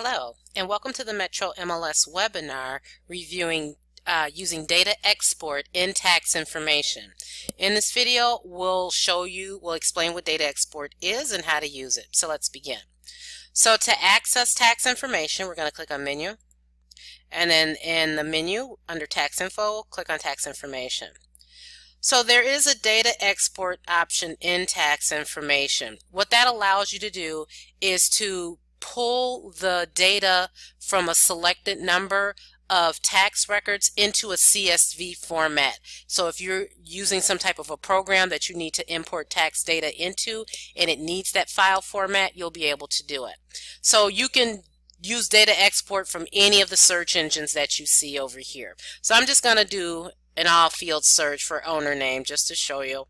Hello, and welcome to the Metro MLS webinar reviewing using data export in tax information. In this video, we'll explain what data export is and how to use it. So let's begin. So to access tax information, we're going to click on Menu, and then in the menu under Tax Info, click on Tax Information. So there is a data export option in tax information. What that allows you to do is to pull the data from a selected number of tax records into a CSV format. So if you're using some type of a program that you need to import tax data into and it needs that file format, you'll be able to do it. So you can use data export from any of the search engines that you see over here. So I'm just going to do an all field search for owner name just to show you what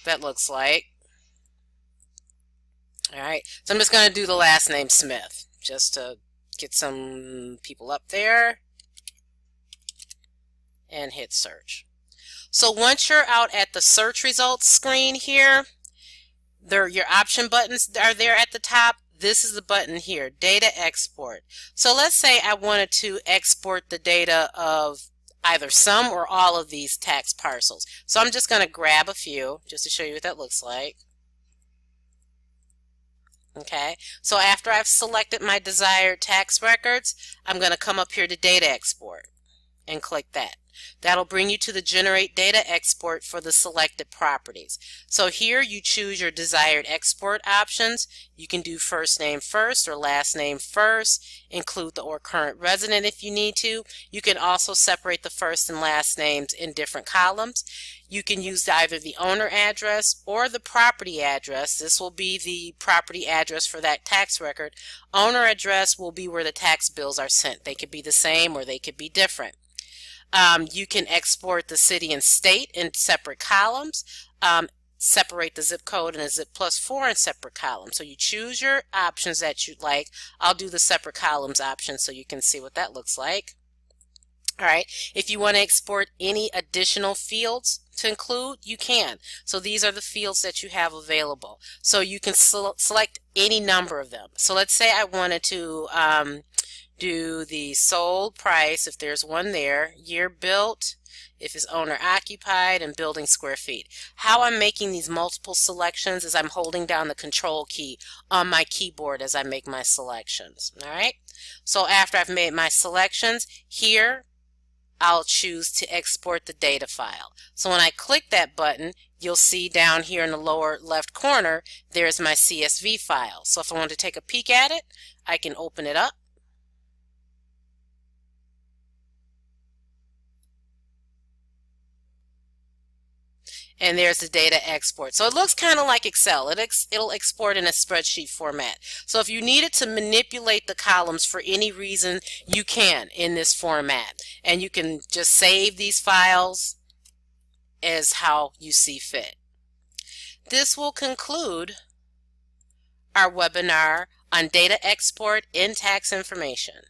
that looks like. Alright, so I'm just going to do the last name Smith just to get some people up there and hit search. So once you're out at the search results screen here, your option buttons are there at the top. This is the button here, data export. So let's say I wanted to export the data of either some or all of these tax parcels. So I'm just going to grab a few just to show you what that looks like. Okay, so after I've selected my desired tax records, I'm going to come up here to Data Export and click that. That'll bring you to the Generate Data Export for the selected properties. So here you choose your desired export options. You can do first name first or last name first, include the or current resident if you need to. You can also separate the first and last names in different columns. You can use either the owner address or the property address. This will be the property address for that tax record. Owner address will be where the tax bills are sent. They could be the same or they could be different. You can export the city and state in separate columns, separate the zip code and a zip +4 in separate columns. So you choose your options that you'd like. I'll do the separate columns option so you can see what that looks like. Alright, if you want to export any additional fields to include, you can. So these are the fields that you have available. So you can select any number of them. So let's say I wanted to do the sold price, if there's one there, year built, if it's owner occupied, and building square feet. How I'm making these multiple selections is I'm holding down the control key on my keyboard as I make my selections. Alright, so after I've made my selections, here I'll choose to export the data file. So when I click that button, you'll see down here in the lower left corner, there's my CSV file. So if I want to take a peek at it, I can open it up. And there's the data export. So it looks kind of like Excel. It'll export in a spreadsheet format. So if you needed to manipulate the columns for any reason, you can in this format. And you can just save these files as how you see fit. This will conclude our webinar on data export in tax information.